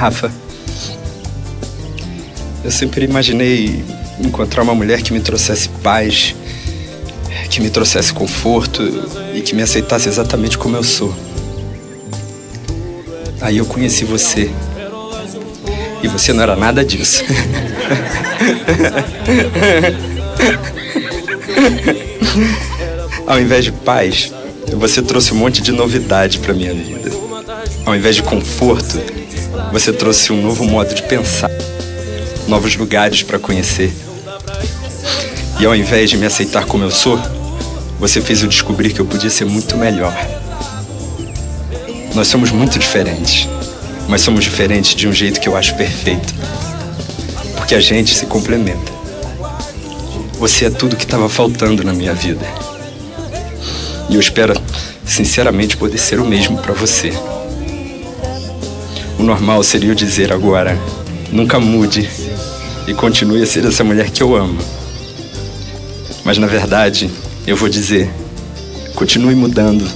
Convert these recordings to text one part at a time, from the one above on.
Rafa, eu sempre imaginei encontrar uma mulher que me trouxesse paz, que me trouxesse conforto e que me aceitasse exatamente como eu sou. Aí eu conheci você. E você não era nada disso. Ao invés de paz, você trouxe um monte de novidade pra minha vida. Ao invés de conforto, você trouxe um novo modo de pensar, novos lugares pra conhecer. E ao invés de me aceitar como eu sou, você fez eu descobrir que eu podia ser muito melhor. Nós somos muito diferentes, mas somos diferentes de um jeito que eu acho perfeito. Porque a gente se complementa. Você é tudo que estava faltando na minha vida. E eu espero, sinceramente, poder ser o mesmo para você. O normal seria eu dizer agora, nunca mude e continue a ser essa mulher que eu amo. Mas na verdade, eu vou dizer, continue mudando,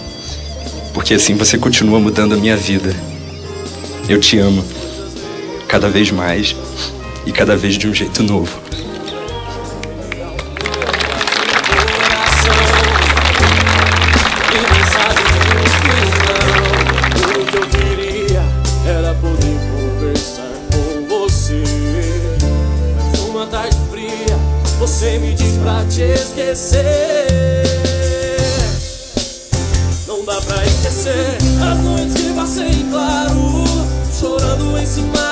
porque assim você continua mudando a minha vida. Eu te amo, cada vez mais e cada vez de um jeito novo. Você me diz pra te esquecer. Não dá pra esquecer as noites que passei em claro, chorando em cima